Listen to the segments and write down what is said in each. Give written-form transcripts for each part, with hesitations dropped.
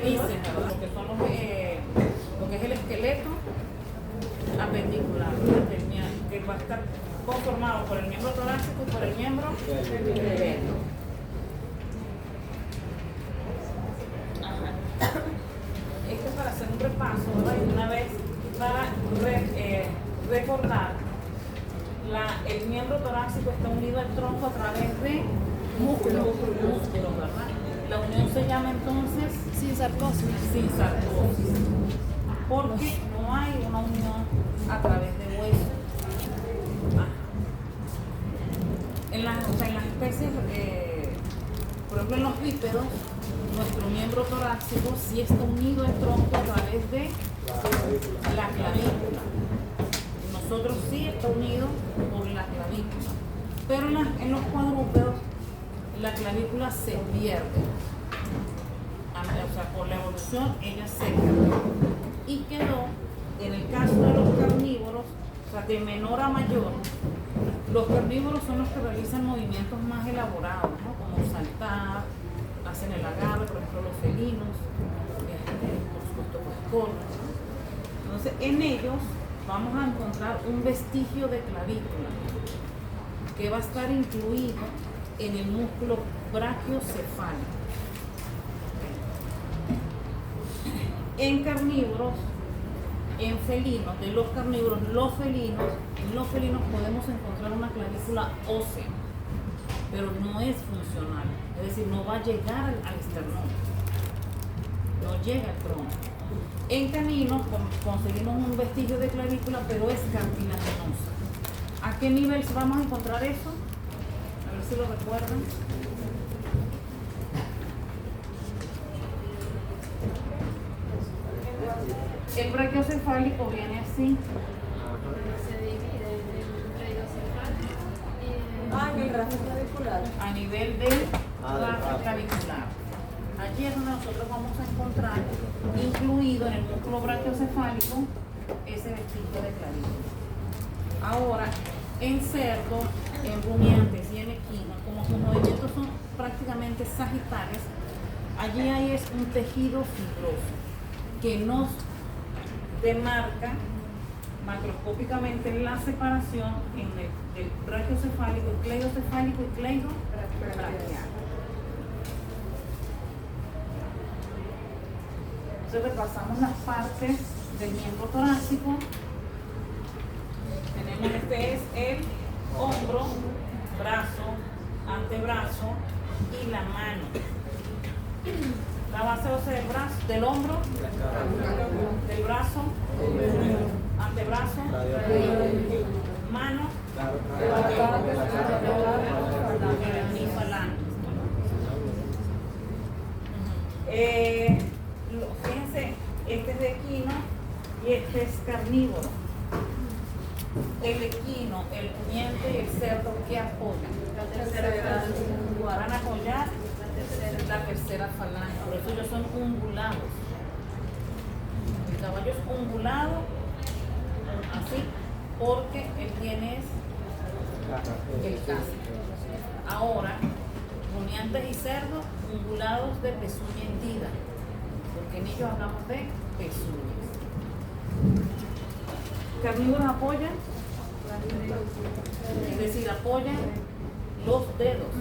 Dicen, ¿verdad? Lo que son lo que es el esqueleto apendicular, que va a estar conformado por el miembro torácico y por el miembro esqueleto. Esto es para hacer un repaso, ¿verdad? Y una vez para recordar, el miembro torácico está unido al tronco a través de músculos, ¿verdad? La unión se llama entonces sinsarcosis. Porque no hay una unión a través de hueso. En las especies, por ejemplo en los bípedos, nuestro miembro torácico sí está unido al tronco a través de la clavícula. Nosotros sí está unido por la clavícula. Pero en los cuadrúpedos la clavícula se pierde. O sea, por la evolución ella se quedó. Y quedó, en el caso de los carnívoros, o sea, de menor a mayor, los carnívoros son los que realizan movimientos más elaborados, ¿no? Como saltar, hacen el agarre, por ejemplo los felinos, por supuesto pues corren, ¿no? Entonces en ellos vamos a encontrar un vestigio de clavícula que va a estar incluido en el músculo brachiocefálico. En carnívoros, en felinos, de los carnívoros, en los felinos podemos encontrar una clavícula ósea, pero no es funcional, es decir, no va a llegar al esternón, no llega al tronco. En caninos conseguimos un vestigio de clavícula, pero es cartilaginosa. ¿A qué nivel vamos a encontrar eso? A ver si lo recuerdan. El brachiocefálico viene así. Se divide en el cleidocefalia en el raso clavicular. A nivel del raso clavicular. Allí es donde nosotros vamos a encontrar incluido en el músculo brachiocefálico ese vestigio de clavícula. Ahora, en cerdo, en rumiantes y en equinos, como sus movimientos son prácticamente sagitales, allí hay es un tejido fibroso que nos demarca macroscópicamente la separación del brachiocefálico, cleidocefálico y cleidobraquial. Entonces repasamos las partes del miembro torácico. Tenemos este es el hombro, brazo, antebrazo y la mano. La base ósea del hombro, del brazo, antebrazo, mano, y falange. Fíjense, este es de equino y este es carnívoro. El equino, el rumiante y el cerdo, ¿qué apoyan? Van a apoyar la tercera falange, por eso ellos son ungulados. El caballo es ungulado, así, porque él tiene el casco. Ahora, rumiantes y cerdos, ungulados de pezuña hendida, porque en ellos hablamos de pezuñas. Carnívoros apoyan, es decir, apoyan los dedos.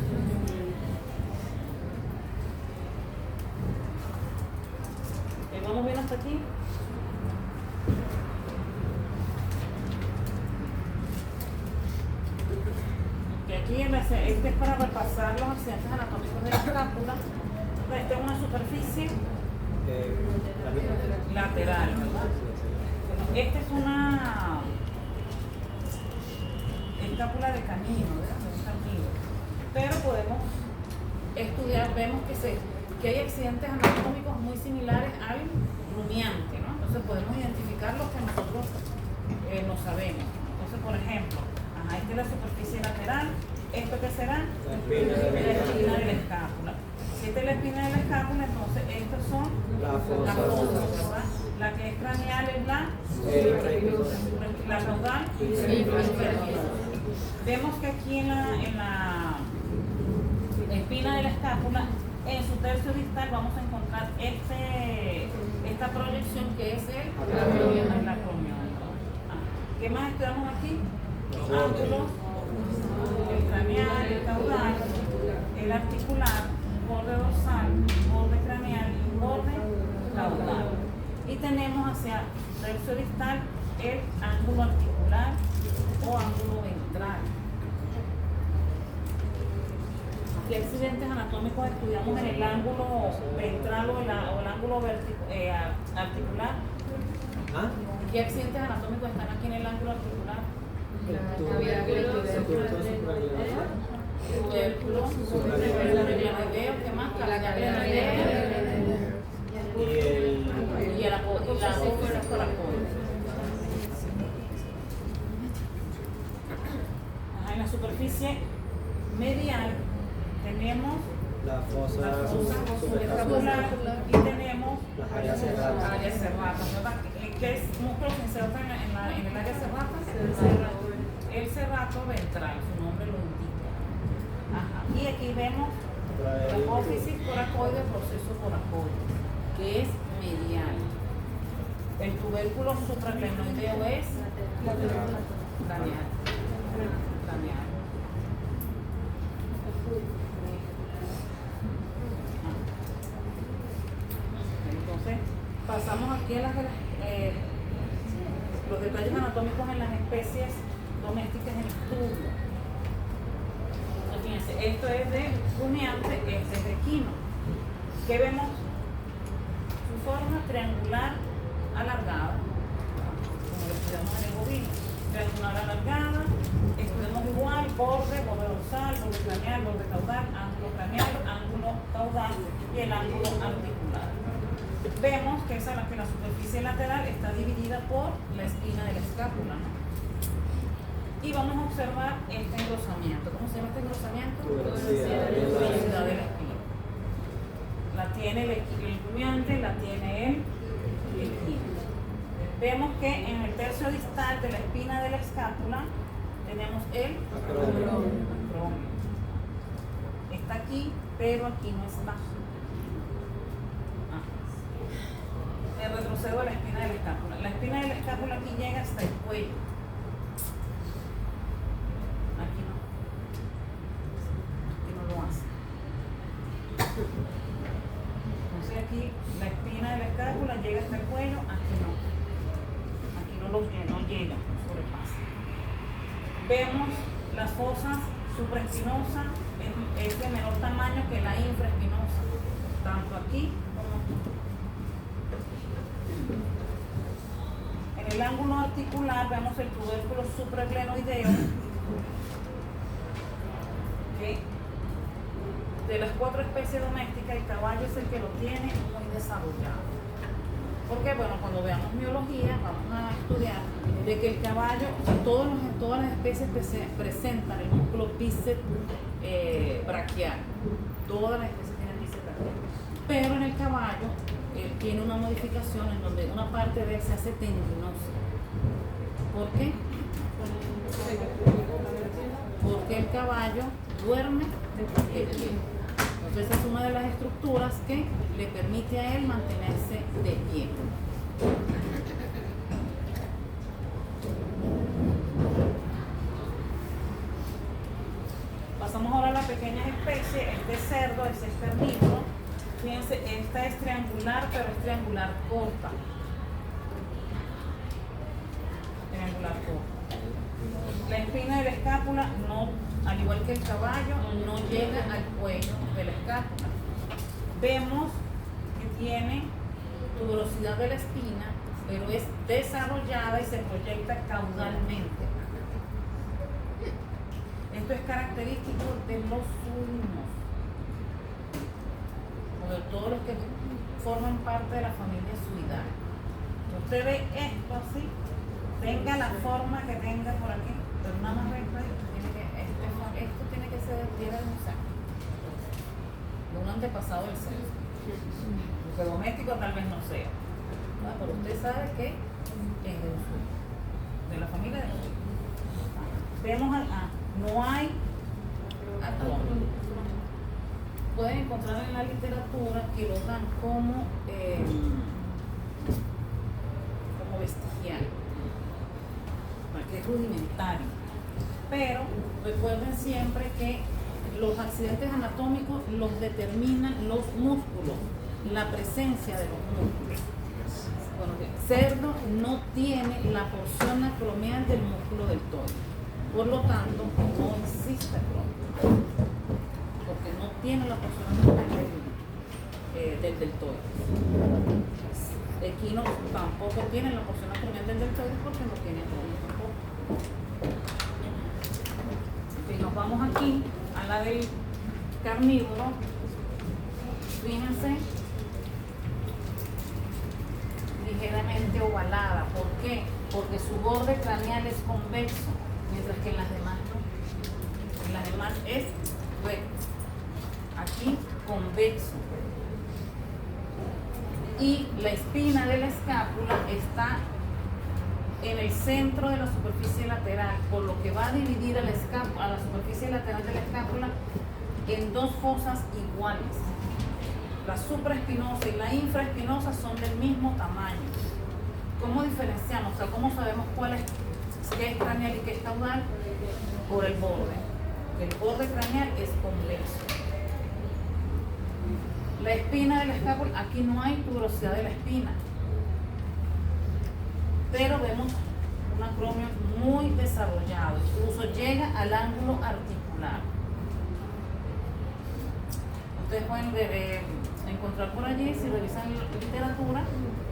¿Vamos bien hasta aquí? Aquí este es para repasar los accidentes anatómicos de la escápula. Esta es una superficie lateral, ¿verdad? Esta es una escápula de canino, ¿verdad? De un canino. Pero podemos estudiar, vemos que hay accidentes anatómicos muy similares al rumiante, ¿no? Entonces podemos identificar los que nosotros no sabemos. Entonces, por ejemplo, esta es la superficie lateral. ¿Esto qué será? La espina de la escápula. Si esta es la espina de la escápula, entonces estas son las fosas, ¿verdad? La que es craneal es la caudal inferior. Vemos que aquí en la espina de la escápula, en su tercio distal vamos a encontrar este proyección que es el acromión. ¿Qué más estudiamos aquí? Los ángulos, el craneal, el caudal, el articular, un borde dorsal, un borde craneal y un borde caudal. Y tenemos hacia tercio distal el ángulo articular o ángulo ventral. ¿Qué accidentes anatómicos estudiamos en el ángulo ventral o el ángulo articular? ¿Ah? ¿Qué accidentes anatómicos están aquí en el ángulo articular? Tubérculo, supraglenoideo, ¿qué más? Glenoideo y la apófisis coracoides. En la superficie medial tenemos la fosa subescapular y tenemos las áreas serratas, ¿verdad? ¿Qué es músculo que se inserta en el área serrata? El serrato ventral, su nombre lo indica. Ajá. Y aquí vemos la apófisis coracoide, proceso coracoide, que es medial. El tubérculo supraglenoideo es craneal. Entonces, pasamos aquí a los detalles anatómicos en las especies domésticas en estudio. Fíjense, esto es de rumiante, este es de equino. ¿Qué vemos? Su forma triangular alargada, como lo estudiamos en el bovino. Triangular alargada, estudiamos igual, borde dorsal, borde craneal, borde caudal, ángulo craneal, ángulo caudal y el ángulo articular. Vemos que la superficie lateral está dividida por la espina de la escápula, ¿no? Y vamos a observar este engrosamiento. ¿Cómo se llama este engrosamiento? Tuberosidad de la espina. La tiene el rumiante, la tiene el equino. Vemos que en el tercio distal de la espina de la escápula tenemos el acromio. Está aquí, pero aquí no está. El retrocedo de la espina de la escápula. La espina de la escápula aquí llega hasta el cuello. Aquí no lo hace. Entonces aquí la espina de la escápula llega hasta el cuello, aquí no. No llega, no sobrepasa. Vemos las fosas supraespinosas es de menor tamaño que la infraespinosa, tanto aquí como aquí. En el ángulo articular vemos el tubérculo supraglenoideo, que de las 4 especies domésticas el caballo es el que lo tiene muy desarrollado. Porque bueno, cuando veamos miología vamos a estudiar de que el caballo, todas las especies presentan el músculo bíceps braquial. Todas las especies tienen bíceps braquial. Pero en el caballo tiene una modificación en donde una parte de él se hace tendinosa. ¿Por qué? Porque el caballo duerme de pie. Entonces es una de las estructuras que le permite a él mantenerse de pie. Pasamos ahora a la pequeña especie, este cerdo, el cesternívoro. Fíjense, esta es triangular, pero es triangular corta. Triangular corta. La espina de la escápula no, al igual que el caballo, no llega al cuello de la escápula. Vemos que tiene tuberosidad de la espina, pero es desarrollada y se proyecta caudalmente. Esto es característico de los suinos, o de todos los que forman parte de la familia suidae. Usted ve esto así, tenga la forma que tenga por aquí, pero nada más recta, esto tiene que ser de piedra de un saco, de un antepasado del sexo. Porque doméstico tal vez no sea, ¿no? Pero usted sabe que es de un suyo, de la familia de los suyos. Vemos no hay acrónimo. Pueden encontrar en la literatura que lo dan como siempre que los accidentes anatómicos los determinan los músculos, la presencia de los músculos. Bueno, cerdo no tiene la porción acromial del músculo deltoide, por lo tanto no existe acromio, porque no tiene la porción acromial del deltoide. Equino tampoco tiene la porción acromial del deltoide porque no tiene acromio tampoco. Y nos vamos aquí a la del carnívoro. Fíjense, ligeramente ovalada. ¿Por qué? Porque su borde craneal es convexo, mientras que en las demás no. En las demás es recto. Aquí convexo. Y la espina de la escápula está en el centro de la superficie lateral, por lo que va a dividir a la superficie lateral de la escápula en dos fosas iguales. La supraespinosa y la infraespinosa son del mismo tamaño. ¿Cómo diferenciamos? O sea, ¿cómo sabemos qué es craneal y qué es caudal? Por el borde. El borde craneal es convexo. La espina de la escápula, aquí no hay tuberosidad de la espina, pero vemos un acromio muy desarrollado, incluso llega al ángulo articular. Ustedes pueden encontrar por allí, si revisan la literatura,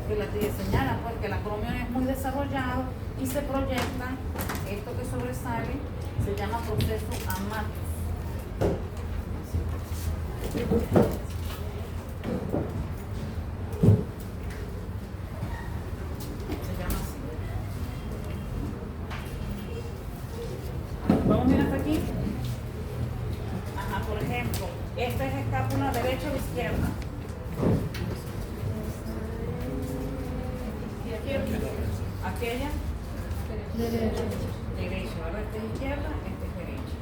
que la señala pues, que el acromio es muy desarrollado y se proyecta, esto que sobresale se llama proceso Amatus. Vamos bien hasta aquí. Ajá, por ejemplo, esta es escápula derecha o izquierda. ¿Y aquella? Derecha. Ahora esta es izquierda, esta es derecha.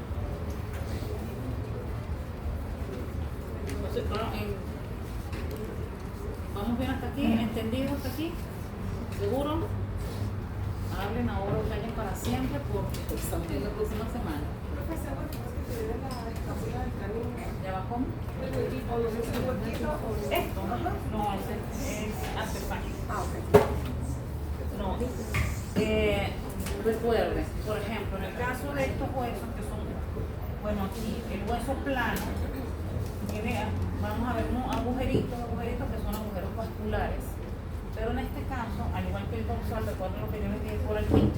Entonces, vamos bien hasta aquí, ¿entendido hasta aquí? ¿Seguro? Hablen ahora o callen para siempre porque estamos en la próxima semana. Profesor, ¿qué se la escápula del canino? ¿Ya va cómo? El huequito, Esto, no, es artefacto. Ah, ok. No, recuerden, por ejemplo, en el caso de estos huesos que son, bueno, aquí el hueso plano tiene, vamos a ver unos agujeritos que son agujeros vasculares. Pero en este caso, al igual que el dorsal, recuerden lo que yo les dije por aquí,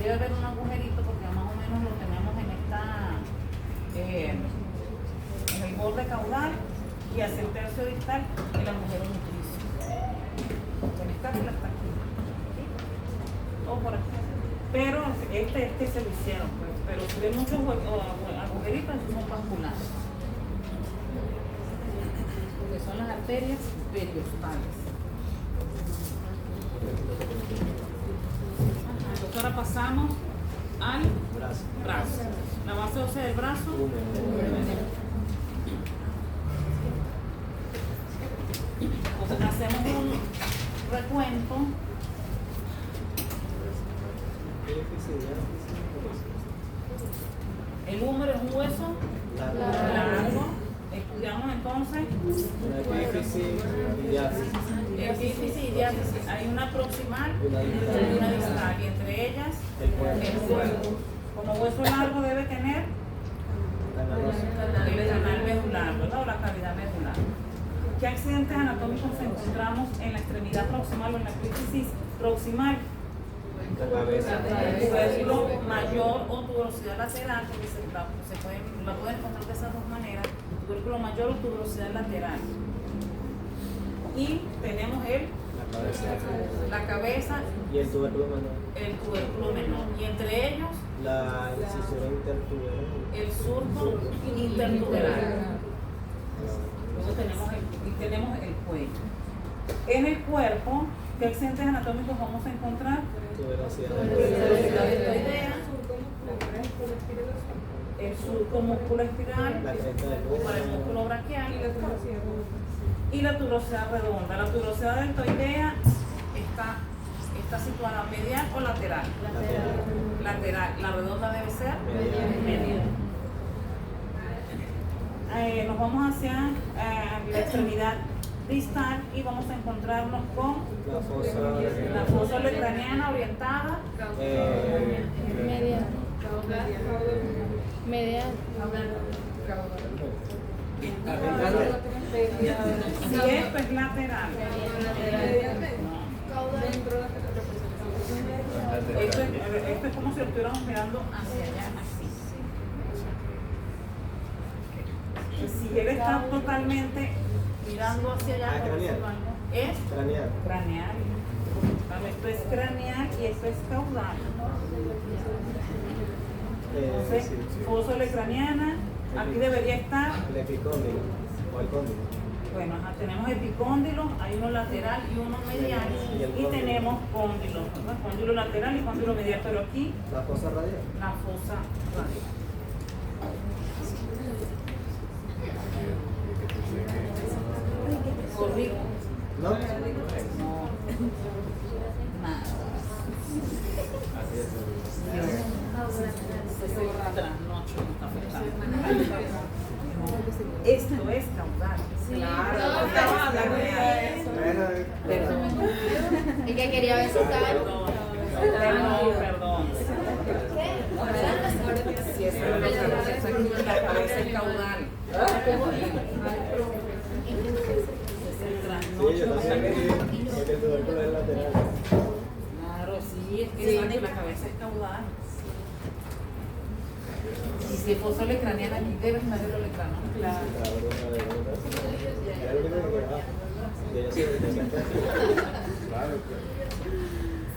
debe haber un agujerito porque más o menos lo tenemos en el borde caudal y hacia el tercio distal el agujero nutricio. El escápula está aquí. O por aquí. Pero este se lo hicieron, pues. Pero si ven muchos agujeritos, esos son vasculares. Que son las arterias periostales. Entonces ahora pasamos al brazo. La base ósea del brazo. Entonces hacemos un recuento. El húmero es un hueso largo. Estudiamos entonces epífisis y diáfisis. Hay una proximal y una distal, y entre ellas el cuerpo. Como hueso largo debe tener el canal medular, ¿verdad? O la cavidad medular. ¿Qué accidentes anatómicos encontramos en la extremidad proximal o en la epífisis proximal? Tuberculo mayor o tuberosidad lateral, porque la pueden encontrar de esas dos maneras, tubérculo mayor o tuberosidad lateral. Y tenemos la cabeza y el tubérculo menor. El tubérculo menor. Y entre ellos, la incisura intertuberal. El surco intertuberal. Luego tenemos el cuello. En el cuerpo, ¿qué accidentes anatómicos vamos a encontrar? Tuberosidad deltoidea, el surco músculo espiral, para el músculo braquial y la tuberosidad redonda. La tuberosidad deltoidea está ¿Está situada medial o lateral? Lateral. La redonda debe ser medial. Nos vamos hacia la extremidad distal y vamos a encontrarnos con la fosa olecraniana orientada Media. Media. si esto es lateral. Esto es como si lo estuviéramos mirando hacia allá, así. Y si él está totalmente mirando hacia allá, craneal. es Craneal. craneal. Vale, esto es craneal y esto es caudal. Entonces, Sí. fosa olecraniana, aquí debería estar. El epicóndilo o el cóndilo. Bueno, tenemos epicóndilos, hay uno lateral y uno medial, Y el y cóndilo. tenemos cóndilo, ¿no? Cóndilo lateral y cóndilo medial, pero aquí La fosa radial. la fosa radial. Corrijo. ¿No? No. Nada. Trasnocho no está afectando. Esto es caudal. Claro, estamos hablando de eso. Perdón. Y que quería ver si estaba. Perdón. Si es que la cabeza es caudal. Es el Sí, trasnocho. yo también aquí, porque el tubérculo es lateral. Claro, sí, es que la cabeza es caudal. Y si es fosa olecraniana, aquí debe estar el olecrano. Claro. Era lo único que quedaba. Y ella se decía.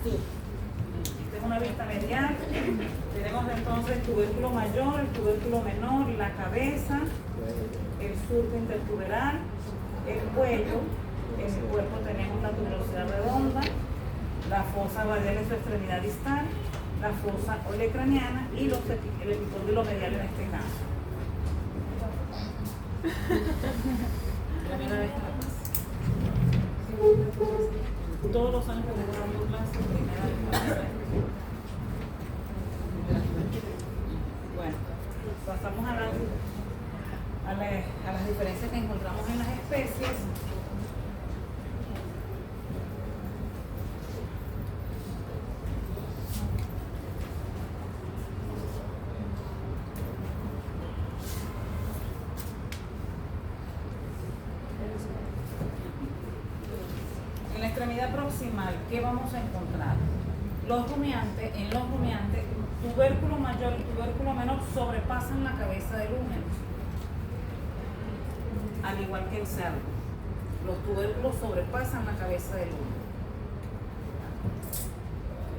Sí. Esta es una vista medial. Tenemos entonces el tubérculo mayor, el tubérculo menor, la cabeza, el surco intertuberal, el cuello. En el cuerpo tenemos la tuberosidad redonda, la fosa radial en su extremidad distal, la fosa olecraniana y el epicóndilo medial en este caso. Primera vez que la pasa. Todos los años que tengo dando clases, primera vez que la pasa. Bueno, pasamos a las diferencias que encontramos en las especies. En la extremidad proximal, ¿qué vamos a encontrar? En los rumiantes, tubérculo mayor y tubérculo menor sobrepasan la cabeza del húmero, al igual que el cerdo. Los tubérculos sobrepasan la cabeza del húmero.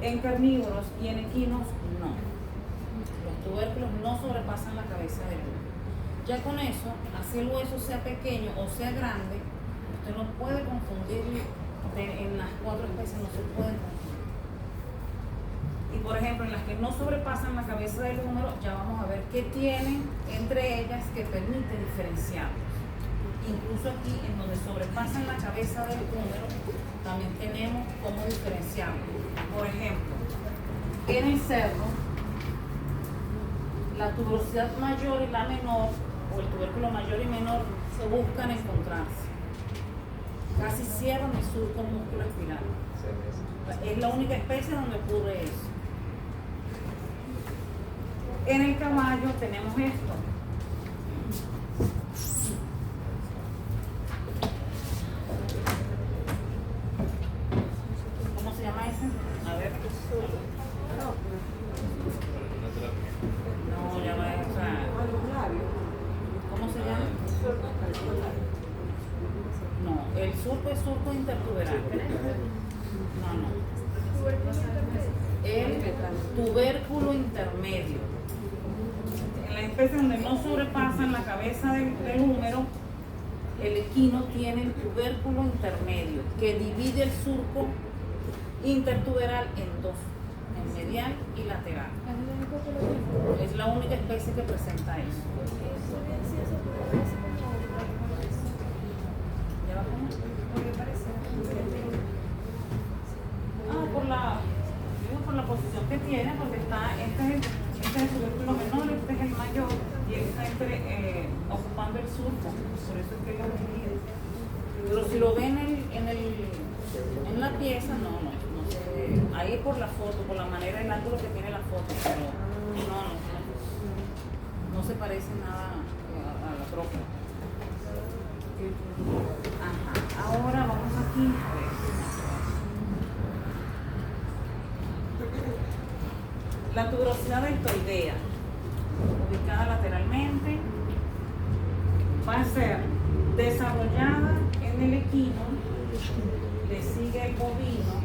En carnívoros y en equinos, no. Los tubérculos no sobrepasan la cabeza del húmero. Ya con eso, así el hueso sea pequeño o sea grande, usted no puede confundir. En las cuatro especies no se pueden confundir. Y por ejemplo, en las que no sobrepasan la cabeza del húmero, ya vamos a ver qué tienen entre ellas que permite diferenciarlos. Incluso aquí, en donde sobrepasan la cabeza del húmero, también tenemos cómo diferenciarlos. Por ejemplo, en el cerdo, la tuberosidad mayor y la menor, o el tubérculo mayor y menor, se buscan encontrarse. Casi cierran el surco musculoespiral. Es la única especie donde ocurre eso. En el caballo tenemos esto. ¿Cómo se llama ese? A ver. No, ya va a estar. ¿Cómo se llama? No, el surco es surco intertuberal. No. El tubérculo intermedio. En la especie donde no sobrepasan la cabeza del húmero, el equino tiene el tubérculo intermedio, que divide el surco intertuberal en dos, en medial y lateral. Es la única especie que presenta eso. ¿Ya va a comer? ¿Por qué parece? tiene porque este es el tubérculo menor, este es el mayor y él está ocupando el surco, por eso es que lo divide. Pero si lo ven en la pieza, no se ve. Ahí por la foto, por la manera, el ángulo que tiene la foto, pero no se parece nada a la propia. Ajá, ahora vamos aquí a ver. La tuberosidad deltoidea, ubicada lateralmente, va a ser desarrollada en el equino, le sigue el bovino,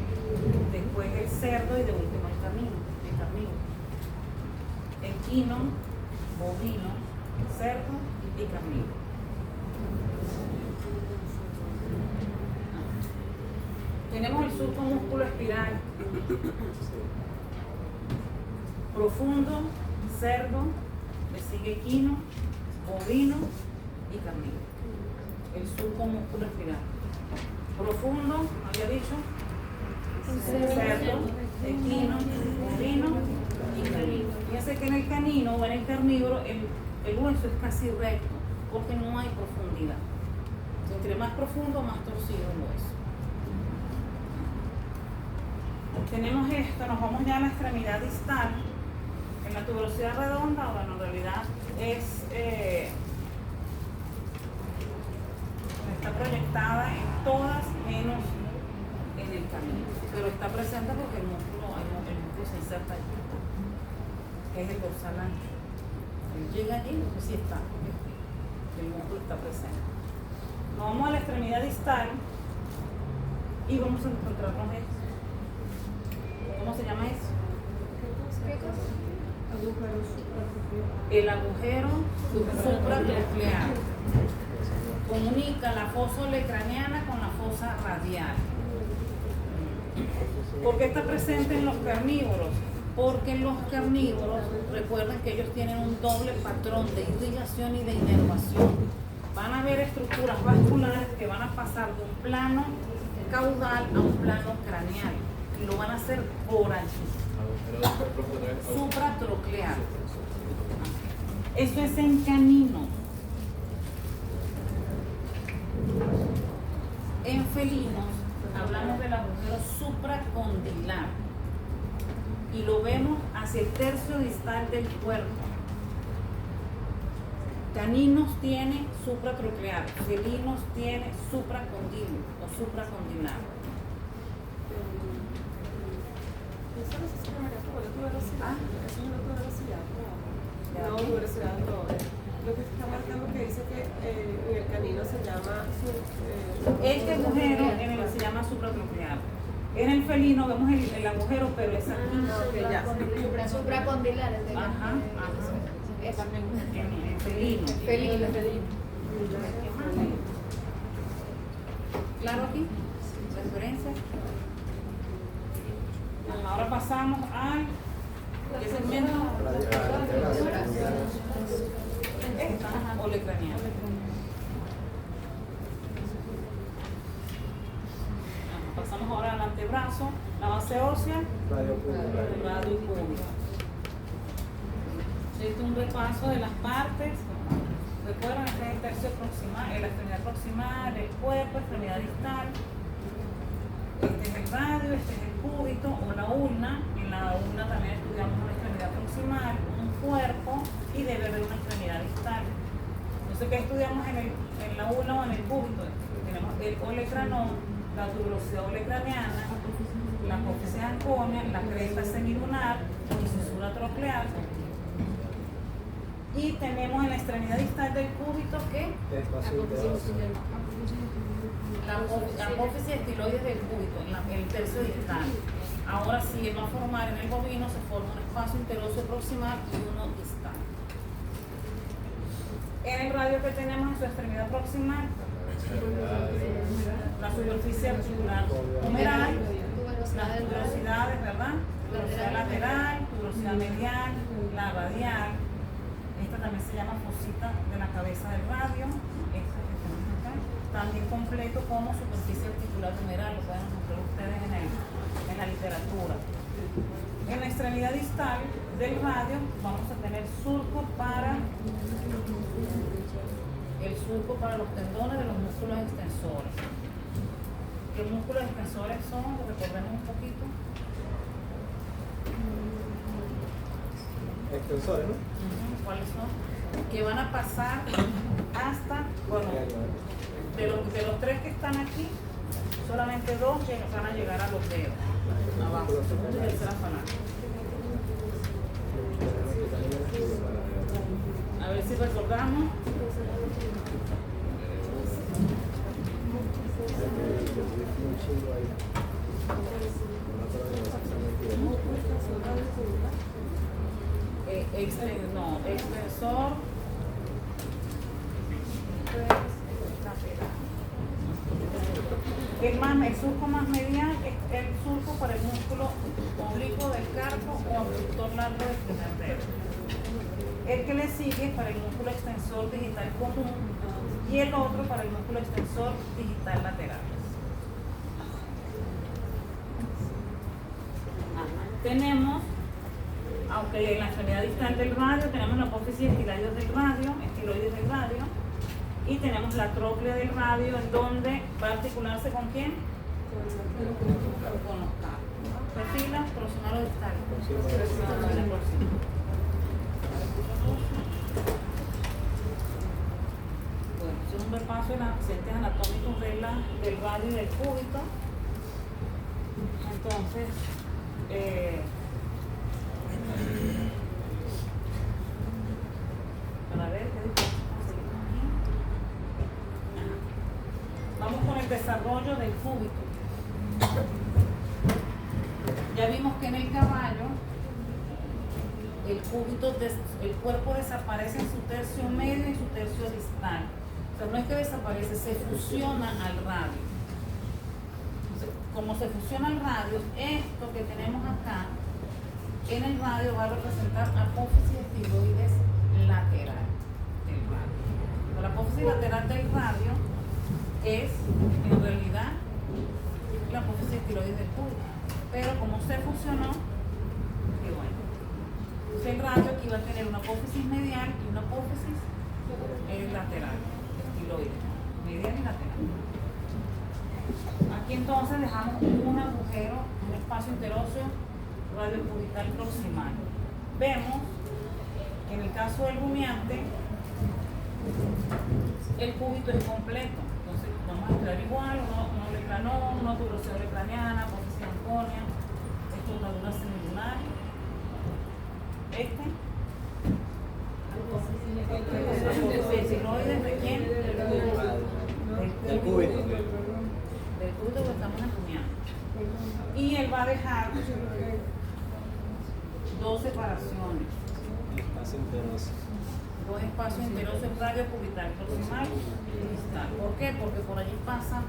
después el cerdo y de último el carnívoro. Equino, bovino, cerdo y carnívoro. Tenemos el surco músculo espiral, profundo, cerdo, le sigue equino, bovino y carnívoro. El surco músculo espiral. Profundo, había dicho, cerdo, equino, bovino y carnívoro. Fíjense que en el canino o en el carnívoro el hueso es casi recto porque no hay profundidad. Entre más profundo, más torcido el hueso. Tenemos esto, nos vamos ya a la extremidad distal. En la tuberosidad redonda, bueno, en realidad está proyectada en todas menos en el camino, pero está presente porque el músculo se inserta allí, que es el dorsal ancho. Él llega allí, no sé si está, el músculo está presente. Nos vamos a la extremidad distal y vamos a encontrarnos esto. ¿Cómo se llama eso? El agujero supratronclear. Comunica la fosa olecraniana con la fosa radial. ¿Por qué está presente en los carnívoros? Porque en los carnívoros, recuerden que ellos tienen un doble patrón de irrigación y de inervación. Van a haber estructuras vasculares que van a pasar de un plano caudal a un plano craneal. Y lo van a hacer por allí. Supratronclear. Eso es en canino. En felinos hablamos del agujero supracondilar y lo vemos hacia el tercio distal del cuerpo. Caninos tiene supratronclear, felinos tiene supracondilo o supracondilar. Eso no se llama tuberosidad. Eso es una tuberosidad. No, tuberosidad no. Lo que está marcando que dice que en el canino se llama Este agujero en el se llama supratronclear. En el felino vemos el agujero, pero es aquí. Supracondilar. Ajá. Eso. En el felino. Felino. ¿Claro aquí? ¿Referencia? Ahora pasamos al ¿qué segmento? Esta, olecraniana. Pasamos ahora al antebrazo, la base ósea, radio y cúbito. Esto es un repaso de las partes. Recuerden, este es el tercio proximal, la extremidad proximal, el cuerpo, extremidad distal. Este es el radio, este es el cúbito o la ulna. En la ulna también estudiamos una extremidad proximal, un cuerpo y debe haber una extremidad distal. Entonces, ¿qué estudiamos en la ulna o en el cúbito? Tenemos el olecranón, la tuberosidad olecraniana, la apófisis anconia, la cresta semilunar y cisura tronclear. Y tenemos en la extremidad distal del cúbito que la apófisis estiloides del cúbito, el tercio distal. Ahora sí, va a formar en el bovino, se forma un espacio interóseo proximal y uno distal. En el radio que tenemos en su extremidad proximal, la superficie articular humeral, las tuberosidades, ¿verdad? Tuberosidad lateral, tuberosidad medial, la radial. Esta también se llama fosita de la cabeza del radio. Esta que tenemos acá. También completo como superficie articular humeral, lo pueden encontrar ustedes en la literatura. En la extremidad distal del radio vamos a tener surco para los tendones de los músculos extensores. ¿Qué músculos extensores son? Recordemos un poquito. Extensores, ¿no? ¿Cuáles son? Que van a pasar hasta, bueno, de los tres que están aquí, solamente dos que van a llegar a los dedos, abajo, segundo y tercera falange. A ver si recordamos. Extensor. El surco más medial es el surco para el músculo oblicuo del carpo o abductor largo del primer dedo. El que le sigue para el músculo extensor digital común y el otro para el músculo extensor digital lateral. Tenemos, aunque en la extremidad distal del radio tenemos la apófisis estiloides del radio, y tenemos la tróclea del radio, en donde va a articularse con quién? Con los carpos. Perfila, proximal o distal. Bueno, es un repaso de los accidentes anatómicos del radio y del cúbito. Entonces, para ver qué vamos con el desarrollo del cúbito. Ya vimos que en el caballo el cuerpo desaparece en su tercio medio y su tercio distal. O sea, no es que desaparece, se fusiona al radio. Como se fusiona al radio, esto que tenemos acá en el radio va a representar apófisis estiloides lateral del radio. La apófisis lateral del radio es en realidad la apófisis estiloides del cúbito, pero como se fusionó, qué bueno. Entonces el radio aquí va a tener una apófisis medial y una apófisis lateral, estiloide, medial y lateral. Aquí entonces dejamos un agujero, un espacio interóseo radiocubital proximal. Vemos que en el caso del rumiante el cúbito es completo. Entonces vamos a estudiar igual, un olecranón, una tuberosidad olecraniana, apófisis anconia, estructura semilunar. Estiloides de quién? Del cúbito. Del cúbito que estamos estudiando. Y él va a dejar dos separaciones. Dos espacios interóseos radiocubital proximal y distal. ¿Por qué? Porque por allí pasan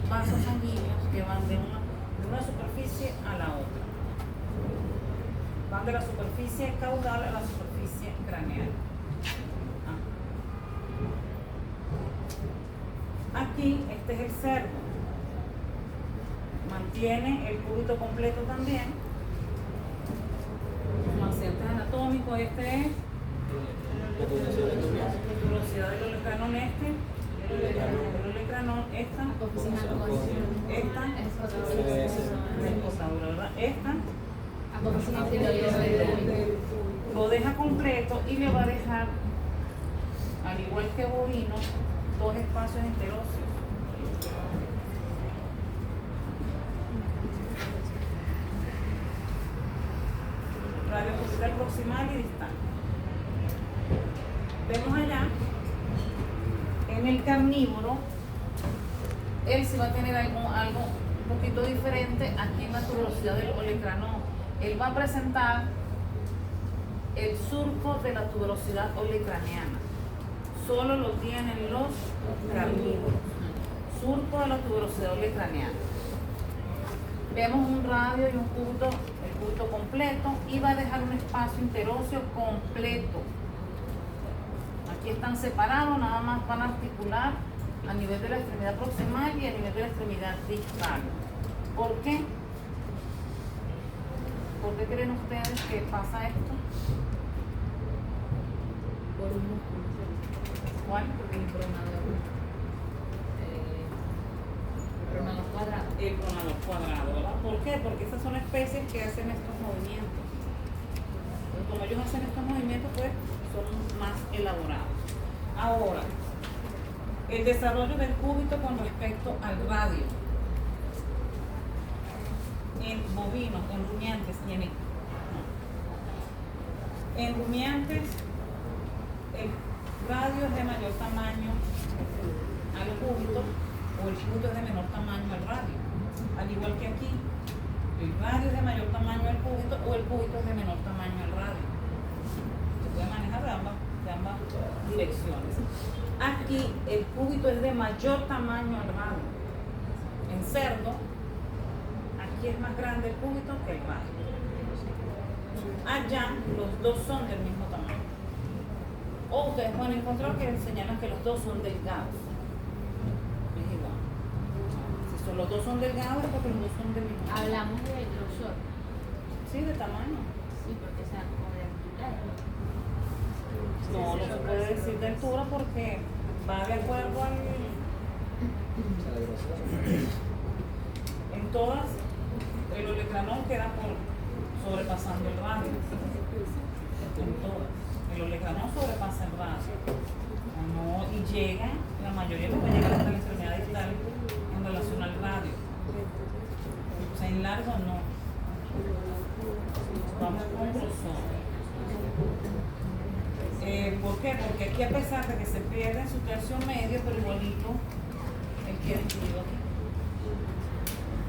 vasos sanguíneos que van de una superficie a la otra. Van de la superficie caudal a la superficie craneal. Aquí, este es el cerdo. Mantiene el cúbito completo también. Como accidentes anatómicos, este es la tuberosidad del olecranón el olecranón, esta ¿verdad? Esta lo deja completo y le va a dejar, al igual que bovino, dos espacios interóseos. Radiocubital proximal y distal. Vemos allá, en el carnívoro, él sí va a tener algo un poquito diferente aquí en la tuberosidad del olecranón. Él va a presentar el surco de la tuberosidad olecraniana. Solo lo tienen los carnívoros. Surco de la tuberosidad olecraniana. Vemos un radio y un cúbito, el cúbito completo, y va a dejar un espacio interóseo completo. Aquí están separados, nada más van a articular a nivel de la extremidad proximal y a nivel de la extremidad distal. ¿Por qué? ¿Por qué creen ustedes que pasa esto? Por un músculo. ¿Cuál? El pronador cuadrado. El pronador cuadrado, ¿verdad? ¿Por qué? Porque esas son especies que hacen estos movimientos. Pues como ellos hacen estos movimientos, pues son más elaborados. Ahora, el desarrollo del cúbito con respecto al radio. En bovinos, en rumiantes y en rumiantes, el radio es de mayor tamaño al cúbito o el cúbito es de menor tamaño al radio. Al igual que aquí, el radio es de mayor tamaño al cúbito o el cúbito es de menor tamaño al radio. Se puede manejar de ambas direcciones. Aquí el cúbito es de mayor tamaño al radio. En cerdo, aquí es más grande el cúbito que el radio. Allá los dos son del mismo tamaño. O ustedes pueden encontrar que señalan que los dos son delgados. Es igual. Si los dos son delgados es porque los dos son del mismo tamaño. Hablamos de grosor. Sí, de tamaño. Sí, porque sea como de altura. No, no se puede decir de altura porque va de acuerdo al... En todas, el olecranón queda por sobrepasando el radio. En todas. El olecranón sobrepasa el radio. No, y llega, la mayoría les va a llegar hasta la extremidad distal en relación al radio. O sea, en largo no. Vamos con grosor. ¿Por qué? Porque aquí, a pesar de que se pierde en su tercio medio, pero igualito él queda incluido aquí.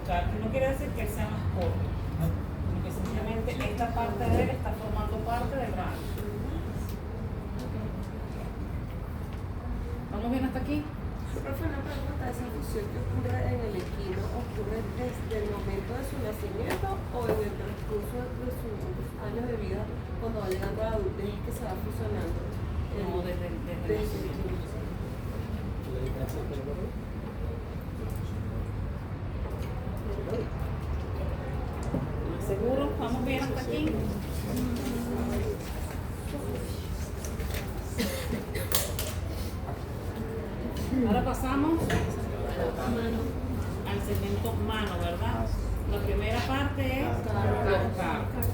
O sea, que no quiere decir que él sea más corto, sino que simplemente esta parte de él está formando parte del radio. ¿Vamos bien hasta aquí? Profe, una pregunta, ¿esa fusión que ocurre en el equino ocurre desde el momento de su nacimiento o en el transcurso de sus años de vida, cuando va llegando a la adultez, que se va fusionando? No, desde el nacimiento. ¿Seguro? ¿Vamos bien hasta aquí? Ahora pasamos al segmento mano, ¿verdad? La primera parte es los carpos.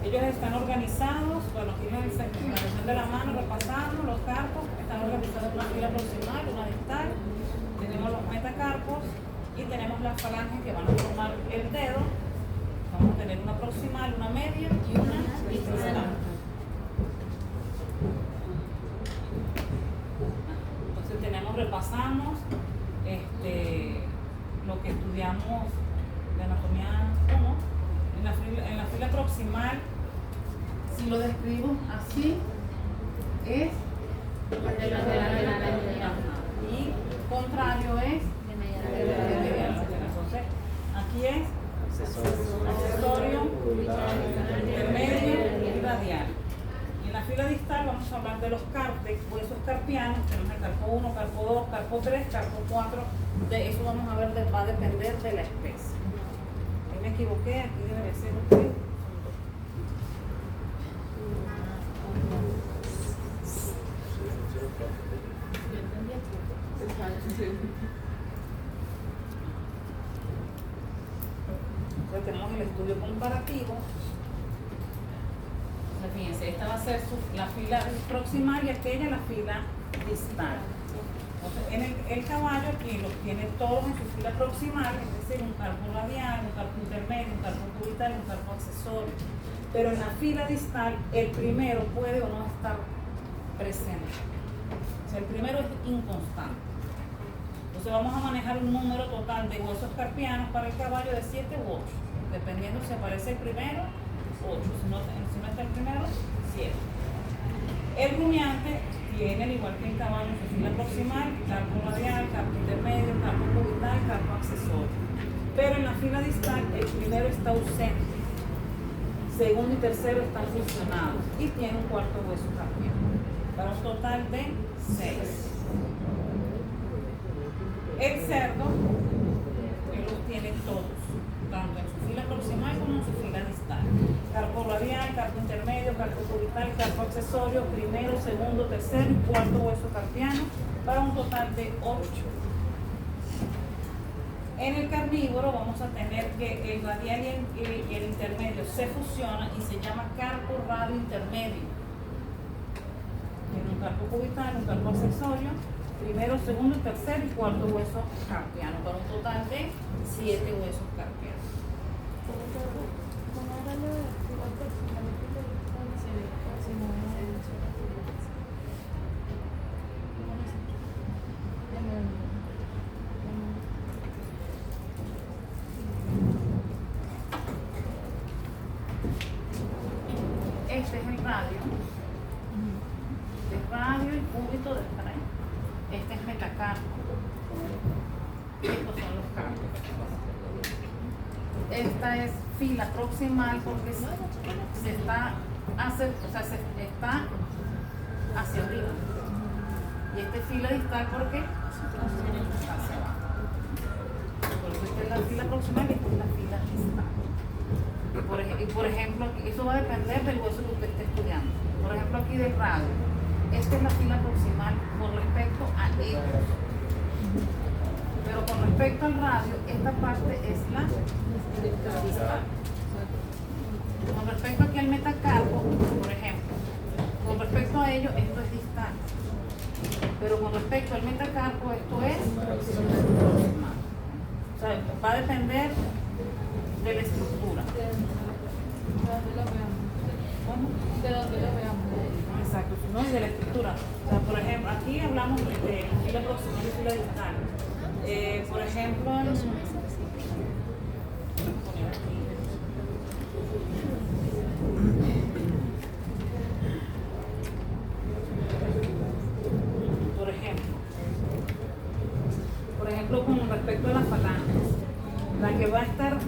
Ellos están organizados, bueno, aquí en la organización de la mano repasando los carpos, están organizados en una fila proximal, una distal, tenemos los metacarpos y tenemos las falanges que van a formar el dedo. Vamos a tener una proximal, una media y una distal. Repasamos lo que estudiamos de anatomía 1 en la fila proximal. Si lo describo así, es y contrario es de medial. Entonces, aquí es accesorio, intermedio y radial. En la fila distal vamos a hablar de los huesos carpianos. Tenemos el carpo 1, carpo 2, carpo 3, carpo 4. De eso vamos a ver, va a depender de la especie. Ahí me equivoqué, aquí debe ser usted. Entonces tenemos el estudio comparativo. Fíjense, esta va a ser la fila proximal y aquella la fila distal. Entonces, el caballo aquí los tiene todos en su fila proximal, es decir, un carpo radial, un carpo intermedio, un carpo cubital, un carpo accesorio. Pero en la fila distal, el primero puede o no estar presente. O sea, el primero es inconstante. Entonces vamos a manejar un número total de huesos carpianos para el caballo de 7 u 8, dependiendo si aparece el primero, 8, si no está el primero, 7. El rumiante tiene, al igual que el caballo, su fila proximal, carpo radial, carpo intermedio, carpo cubital, carpo accesorio. Pero en la fila distal, el primero está ausente, segundo y tercero están fusionados y tiene un cuarto hueso carpiano, para un total de 6. El cerdo, él los tiene todos, tanto en su fila proximal como en su fila distal. radial, carpo intermedio, carpo cubital, carpo accesorio, primero, segundo, tercer y cuarto hueso carpiano, para un total de 8. En el carnívoro vamos a tener que el radial y el intermedio se fusionan y se llama carpo radio intermedio. Tiene un carpo cubital, un carpo accesorio, primero, segundo, tercer y cuarto hueso carpiano, para un total de 7 huesos carpianos. Este es el radio. El radio y cúbito de tren. Este es metacarpo. Estos son los carpos. Esta es fila proximal porque se está hacia arriba. Y esta es fila distal porque está hacia abajo. Por eso esta es la fila proximal y esta es la fila distal. Y por ejemplo, eso va a depender del hueso que usted esté estudiando. Por ejemplo, aquí del radio. Esta es la fila proximal con respecto a ellos. Pero con respecto al radio, esta parte es la distal. Con respecto aquí al metacarpo, por ejemplo, con respecto a ello, esto es distal. Pero con respecto al metacarpo, esto es proximal. O sea, va a depender de la estructura. ¿Cómo? De donde lo veamos. Exacto, no, y de la estructura. O sea, por ejemplo, aquí hablamos de fila proximal y fila distal. Por ejemplo, con respecto a las falanges, la que va a estar, o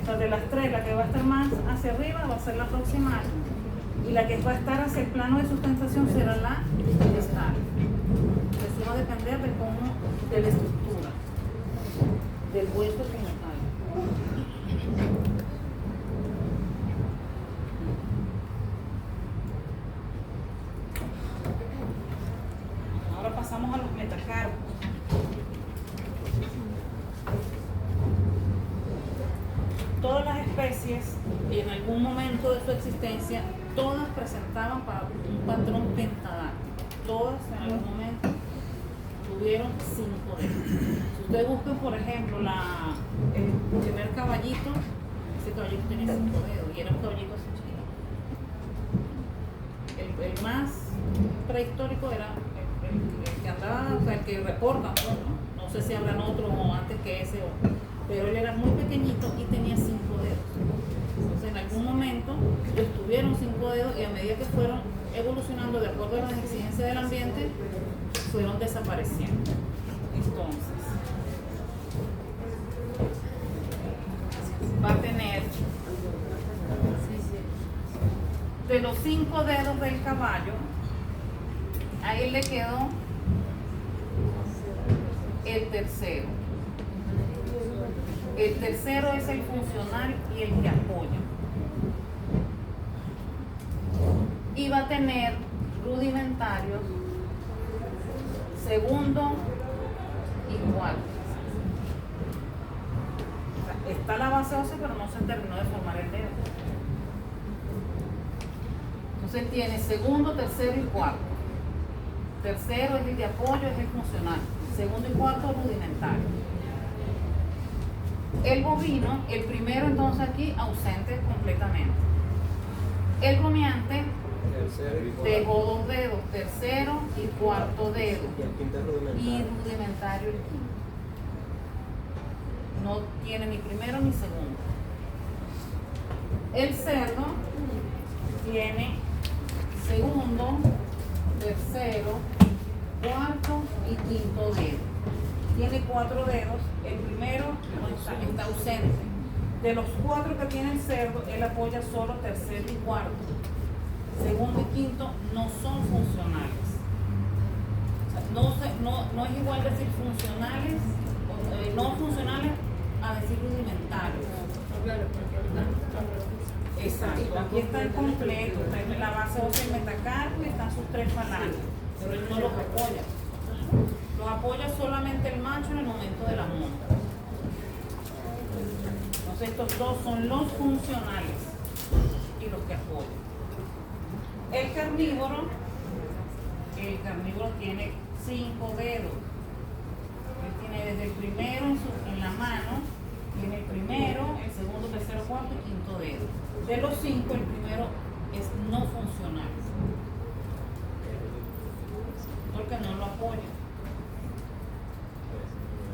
sea, de las tres, la que va a estar más hacia arriba va a ser la proximal y la que va a estar hacia el plano de sustentación será la distal. Eso va a depender de cómo, de la estructura, del hueso como tal. Ahora pasamos a los metacarpos. Todas las especies, en algún momento de su existencia, todas presentaban un patrón pentadáctico. Todas en algún momento tuvieron 5 dedos. Si ustedes buscan, por ejemplo, el primer caballito, ese caballito tenía 5 dedos y era un caballito así chiquito. El más prehistórico era el que andaba, o sea, el que reportan, ¿no? No sé si habrán otro o antes que ese otro. Pero él era muy pequeñito y tenía 5 dedos. Entonces en algún momento ellos tuvieron 5 dedos y a medida que fueron evolucionando de acuerdo a las exigencias del ambiente, fueron desapareciendo. Entonces, va a tener de los 5 dedos del caballo, a él le quedó el tercero. El tercero es el funcional y el que apoya. Y va a tener rudimentarios, segundo y cuarto. O sea, está la base ósea, pero no se terminó de formar el dedo. Entonces tiene segundo, tercero y cuarto. Tercero es el de apoyo, es el funcional. Segundo y cuarto rudimentario. El bovino, el primero entonces aquí ausente completamente. El rumiante dejó 2 dedos, tercero y cuarto dedo. Y rudimentario el quinto. No tiene ni primero ni segundo. El cerdo tiene segundo, tercero, cuarto y quinto dedo. Tiene 4 dedos, el primero está ausente. De los 4 que tiene el cerdo, él apoya solo tercero y cuarto. Segundo y quinto no son funcionales. O sea, no es igual decir funcionales, no funcionales a decir rudimentarios. Exacto, aquí está el completo, está en la base ósea del metacarpo y están sus 3 falanges, pero él no los apoya. Los apoya solamente el macho en el momento de la monta. Entonces estos dos son los funcionales y los que apoyan. El carnívoro tiene 5 dedos. Él tiene desde el primero en la mano, tiene el primero, el segundo, tercero, cuarto y quinto dedo. De los 5, el primero es no funcional, porque no lo apoya.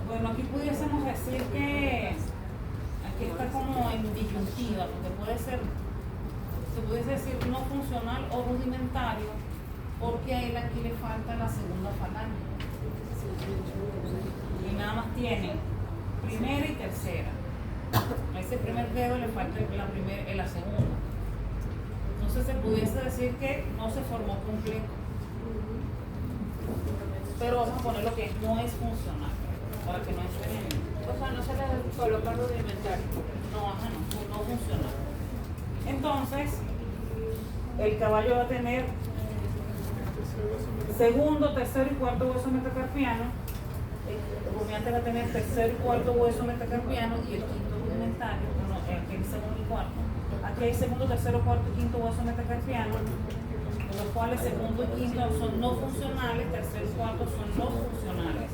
Bueno, aquí pudiésemos decir que aquí está como en disyuntiva, porque se pudiese decir no funcional o rudimentario, porque a él aquí le falta la segunda falange. Y nada más tiene primera y tercera. A ese primer dedo le falta la segunda. Entonces se pudiese decir que no se formó completo. Pero vamos a poner lo que no es funcional, para que no esté O sea, no se le coloca rudimentario. no funcional. Entonces, el caballo va a tener segundo, tercero y cuarto hueso metacarpiano. El rumiante va a tener tercer y cuarto hueso metacarpiano y el quinto rudimentario, aquí el segundo y cuarto. Aquí hay segundo, tercero, cuarto y quinto hueso metacarpiano, de los cuales segundo y quinto son no funcionales, tercero y cuarto son los funcionales.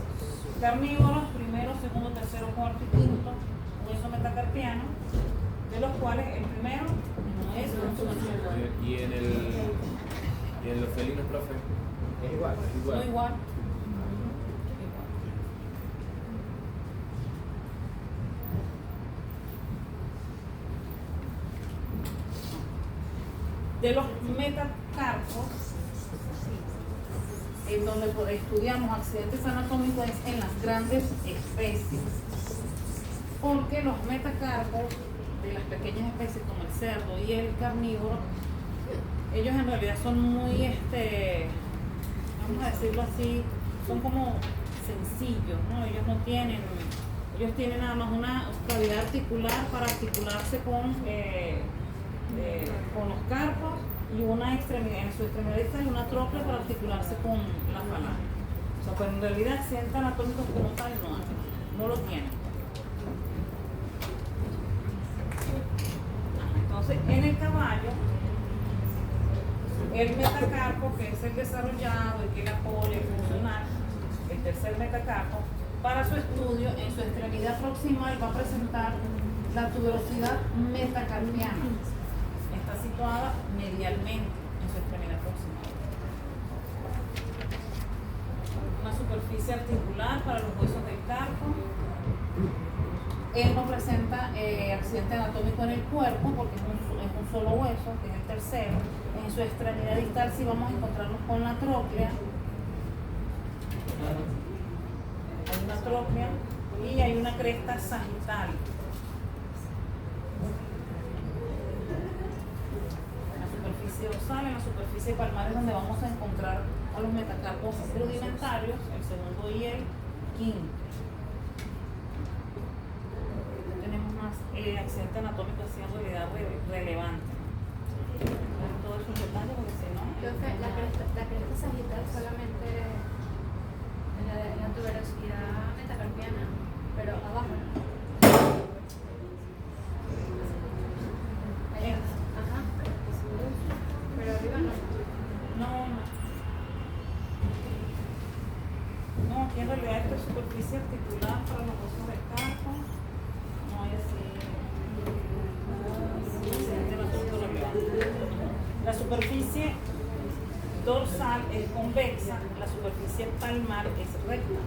Carnívoros, primero, segundo, tercero, cuarto y quinto hueso metacarpiano, de los cuales el primero no es funcional. ¿Y en los felinos, profe? Es igual. No igual. De los metacarpos, en donde estudiamos accidentes anatómicos es en las grandes especies, porque los metacarpos de las pequeñas especies como el cerdo y el carnívoro, ellos en realidad son muy, vamos a decirlo así, son como sencillos, ¿no? Ellos tienen nada más una cavidad articular para articularse con los carpos y una extremidad, en su extremidad distal una tróclea para articularse con la falange. O sea, pero en realidad accidentes anatómicos como tal no lo tienen. Entonces, en el caballo, el metacarpo, que es el desarrollado, el que le apoya, el funcional, el tercer metacarpo, para su estudio, en su extremidad proximal va a presentar la tuberosidad metacarpiana. Está situada medialmente en su extremidad proximal. Una superficie articular para los huesos del carpo. Él no presenta accidente anatómico en el cuerpo porque es un solo hueso, que es el tercero. En su extremidad distal sí vamos a encontrarnos con la tróclea. Hay una tróclea y hay una cresta sagital. En la superficie dorsal, en la superficie palmar es donde vamos a encontrar a los metacarpos rudimentarios, el segundo y el quinto. Accidente anatómico así en realidad relevante. Todo eso en detalle porque si no. La cresta sagital solamente en la tuberosidad metacarpiana, pero abajo. Ajá. Pero arriba no. No, aquí en realidad esta es superficie articular para los huesos del carpo. No hay así. La superficie dorsal es convexa, la superficie palmar es recta.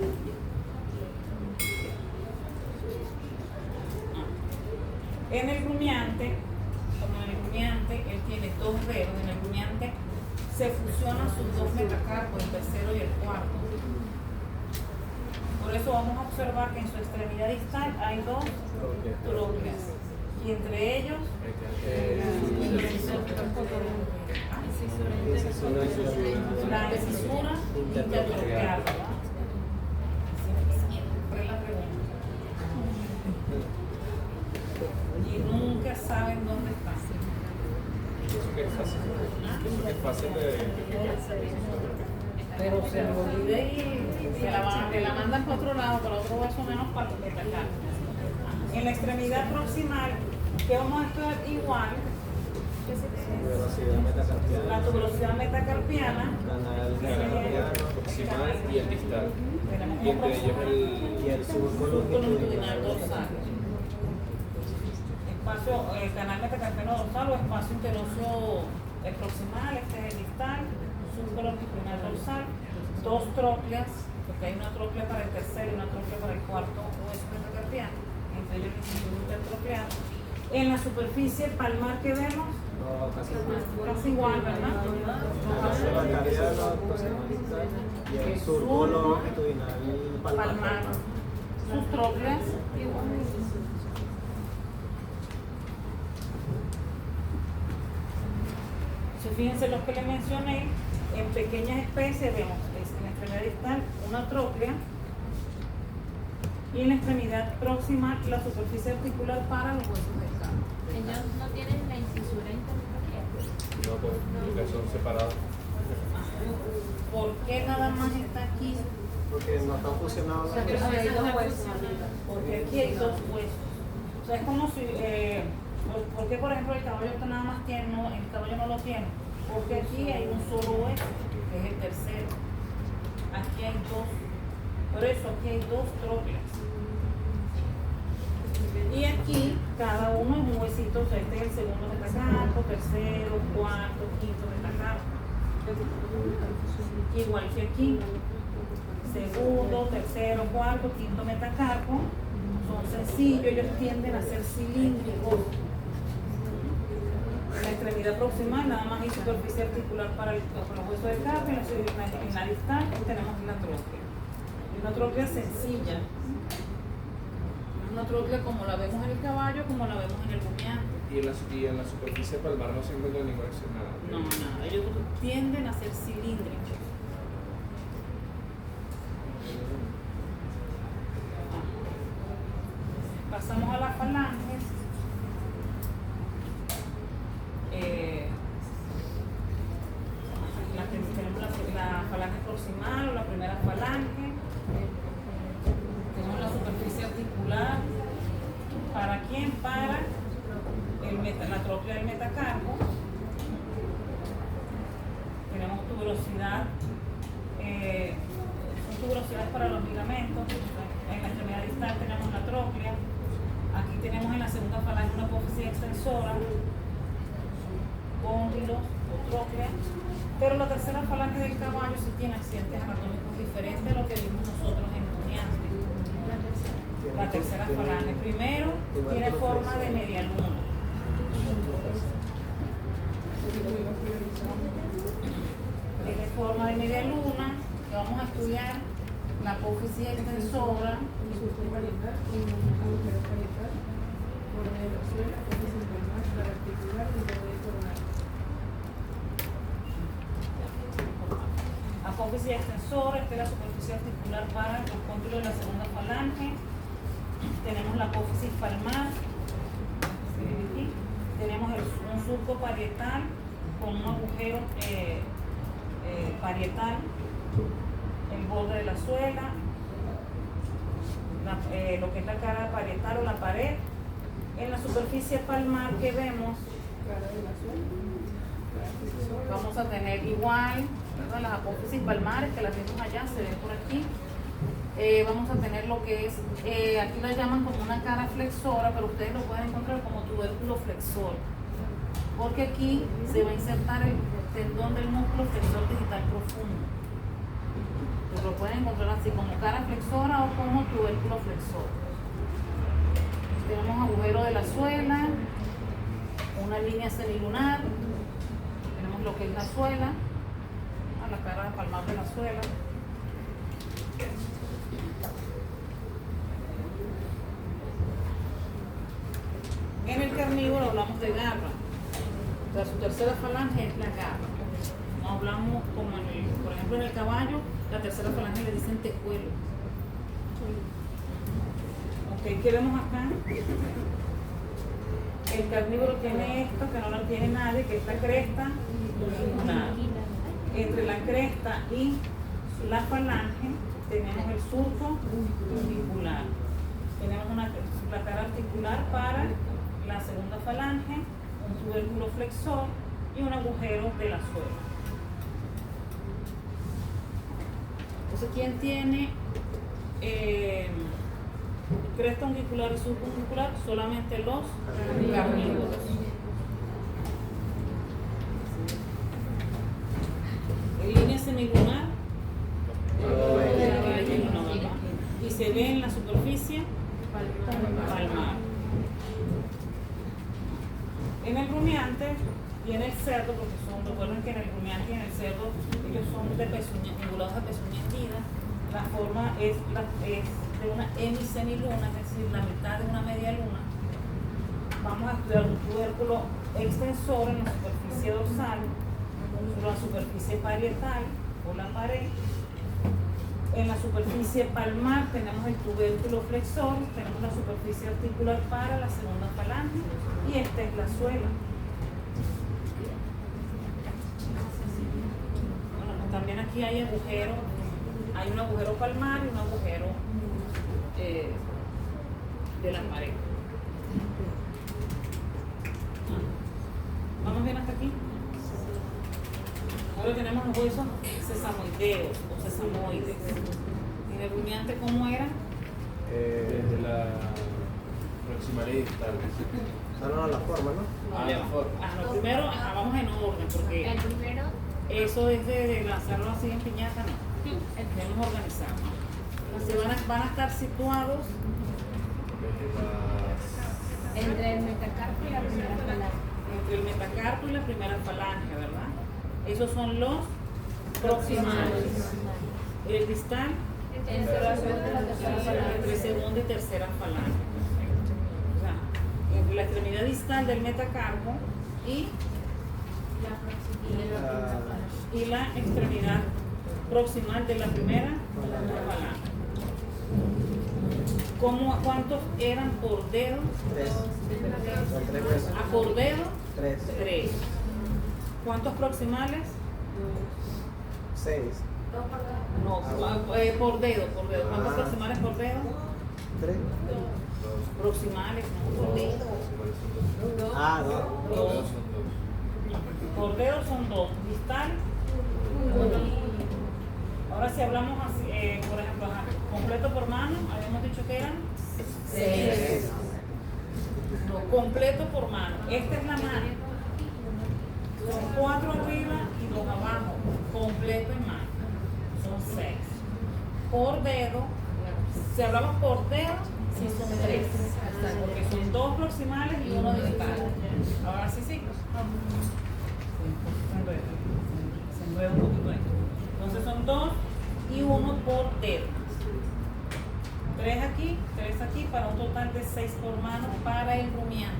En el rumiante, él tiene 2 dedos. En el rumiante se fusionan sus 2 metacarpos, el tercero y el cuarto. Por eso vamos a observar que en su extremidad distal hay 2 trócleas. Y entre ellos la incisura intertroqueal, ¿verdad? Siempre la pregunta. Y nunca saben dónde están. que es fácil. Pienso que es fácil de identificar. Pero se me olvida y que la mandan para otro lado, para otro hueso menos para destacar. En la extremidad proximal, que vamos a estudiar igual, Velocidad metacarpiana. la tuberosidad metacarpiana, Canal Proximal y el distal. tenemos Y entre ellos y el surco longitudinal longitudinal dorsal. Espacio, el canal metacarpiano dorsal o espacio interóseo proximal, este es el distal, surco longitudinal dorsal, dos trócleas, porque hay una tróclea para el tercero y una tróclea para el cuarto hueso metacarpiano, entre ellos el cinturón intertroclear. En la superficie palmar que vemos, No, casi igual, ¿verdad? y el surco longitudinal Palmar, sus trócleas igual. Fíjense los que les mencioné, en pequeñas especies vemos en la extremidad distal una tróclea y en la extremidad próxima la superficie articular para los huesos del carpo. Ellos no tienen la incisura intertroclear. No, porque son separados. ¿Por qué nada más está aquí? porque no están fusionados. O sea, que hay dos huesos. Porque aquí hay dos huesos. O sea, es como si, ¿por qué por ejemplo el caballo esto nada más tiene, el caballo no lo tiene? Porque aquí hay un solo hueso, que es el tercero. Aquí hay dos. Por eso aquí hay dos trócleas. Y aquí cada uno es un huesito, o sea, este es el segundo metacarpo, tercero, cuarto, quinto metacarpo. Igual que aquí. Segundo, tercero, cuarto, quinto metacarpo. Son sencillos, ellos tienden a ser cilíndricos. En la extremidad proximal nada más hay superficie articular para los huesos del carpo y en la distal tenemos una tróclea. Y una tróclea sencilla. Una tróclea como la vemos en el caballo, como la vemos en el rumiante. Y en la superficie palmar no se encuentra ninguna nada. No, nada. Ellos tienden a ser cilíndricos. Pasamos a las falanges. Tenemos la falange proximal o la primera falange. Tenemos la superficie articular. ¿Para quién? Para la tróclea del metacarpo. Tenemos tuberosidad. Son tuberosidades para los ligamentos. En la extremidad distal tenemos la tróclea. Aquí tenemos en la segunda falange una apófisis extensora, cóndilos o tróclea. Pero la tercera falange del caballo sí tiene accidentes anatómicos diferentes a lo que vimos nosotros en el rumiante. La tercera falange. Primero, tiene forma de media luna. Tiene forma de media luna, que vamos a estudiar la apófisis extensora. Apófisis extensora, esta es la superficie articular para los cóndilos de la segunda falange. Tenemos la apófisis palmar. Tenemos un surco parietal con un agujero parietal, el borde de la suela, lo que es la cara parietal o la pared. En la superficie palmar que vemos, vamos a tener igual, ¿verdad? Las apófisis palmares que las vemos allá, se ven por aquí. Vamos a tener lo que es, aquí la llaman como una cara flexora, pero ustedes lo pueden encontrar como tubérculo flexor, porque aquí se va a insertar el tendón del músculo flexor digital profundo. Entonces lo pueden encontrar así como cara flexora o como tubérculo flexor. Tenemos agujero de la suela, una línea semilunar, tenemos lo que es la suela, la cara palmar de la suela. En el carnívoro hablamos de garra. O sea, su tercera falange es la garra. No hablamos como por ejemplo en el caballo, la tercera falange le dicen tejuelo. Ok, ¿qué vemos acá? El carnívoro tiene esto que no lo tiene nadie, que es la cresta unguicular. Entre la cresta y la falange tenemos el surco unguicular. Tenemos la cara articular para la segunda falange, un tubérculo flexor y un agujero de la suela. Entonces, ¿quién tiene cresta unguicular y surco unguicular? Solamente los carnívoros. En línea semilunar, y se ve en la superficie palmar. En el rumiante y en el cerdo, porque recuerden que en el rumiante y en el cerdo ellos son angulados de pezuña hendida, la forma es de una hemisemiluna, es decir, la mitad de una media luna. Vamos a estudiar un tubérculo extensor en la superficie dorsal, la superficie parietal o la pared. En la superficie palmar tenemos el tubérculo flexor, tenemos la superficie articular para la segunda falange y esta es la suela. Bueno, también aquí hay agujero, hay un agujero palmar y un agujero de la pared. ¿Vamos bien hasta aquí? Ahora tenemos los huesos sesamoideos o sesamoides. ¿Y el rumiante cómo era? Desde la proximal y distal. No, la forma, ¿no? La forma. No, primero vamos en orden, porque El primero, eso es de lanzarlo así en piñata, no. Debemos organizarnos. Entonces van a estar situados entre el metacarpo y la primera falange. entre el metacarpo y la primera falange, ¿verdad? Esos son los proximales. El distal Entre la segunda y la tercera falange. entre segunda y tercera falange. O sea, entre la extremidad distal del metacarpo y la extremidad proximal de la primera falange. ¿Cuántos eran por dedo? 3. Son 3 veces. Por dedo, 3. 3. ¿Cuántos proximales? 6. No, por dedo. ¿Cuántos proximales por dedo? 3. Proximales, no, por dedo. Ah, 2. Dos. Por dedo son 2. Distal, 1. Ahora si hablamos así, por ejemplo, completo por mano, habíamos dicho que eran 6. No, completo por mano. Esta es la mano. Son 4 arriba y 2 abajo. Completo en mano. Son 6. Por dedo, si hablamos por dedo, sí son 3. Porque son 2 proximales y 1 distal. Ahora sí. Se enreda un poquito ahí. Entonces son 2 y 1 por dedo. 3 aquí, 3 aquí, para un total de 6 por mano para el rumiante.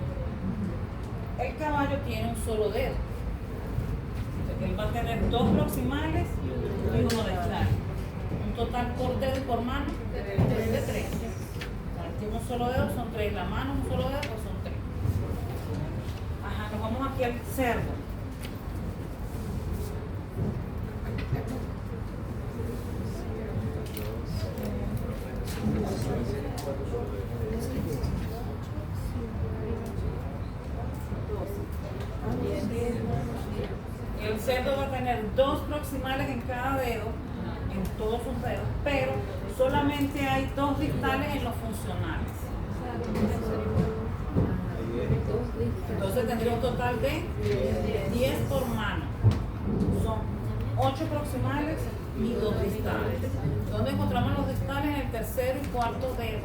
El caballo tiene un solo dedo. Entonces, él va a tener 2 proximales y 1 distal. Un total por dedo y por mano de 3. Tiene un solo dedo, son 3. La mano, un solo dedo, pues son 3. Ajá, nos vamos aquí al cerdo. El cerdo va a tener 2 proximales en cada dedo, en todos sus dedos, pero solamente hay 2 distales en los funcionales. Entonces tendría un total de 10 por mano. Son 8 proximales y 2 distales. ¿Dónde encontramos los distales? En el tercero y cuarto dedo.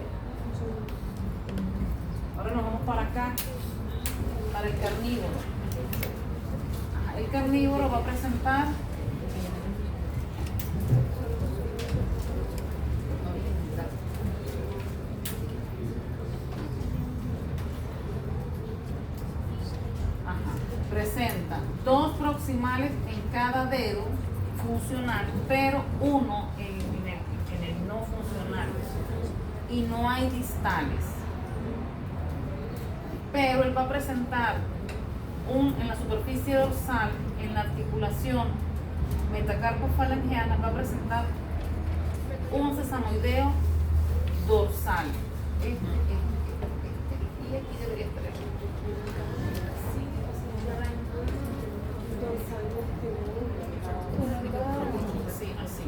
Ahora nos vamos para acá, para el carnívoro. El carnívoro va a presentar presenta 2 proximales en cada dedo funcional, pero 1 en el no funcional, y no hay distales. pero él va a presentar en la superficie dorsal, en la articulación metacarpofalangeana, va a presentar un sesamoideo dorsal. Y aquí debería estar. Sí, así.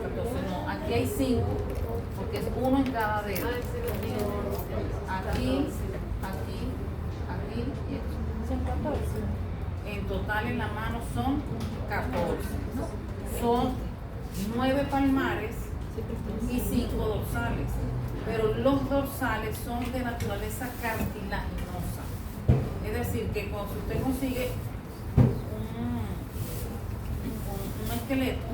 Entonces, no, aquí hay 5, porque es uno en cada dedo. Aquí, aquí, aquí y aquí. Son 14. En total en la mano son 14. Son 9 palmares y 5 dorsales. Pero los dorsales son de naturaleza cartilaginosa. Es decir, que cuando usted consigue un esqueleto,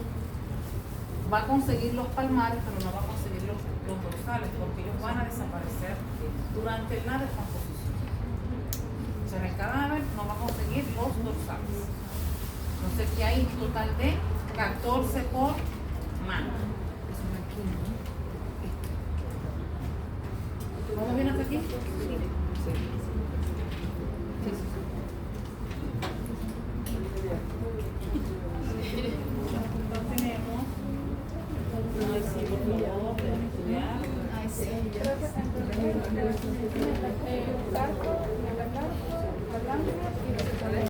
va a conseguir los palmares, pero no va a conseguir los dorsales, porque ellos van a desaparecer durante la descomposición. O sea, en el cadáver no va a conseguir los dorsales. Entonces, aquí hay un total de 14 por mano. ¿Vamos bien hasta aquí? Sí.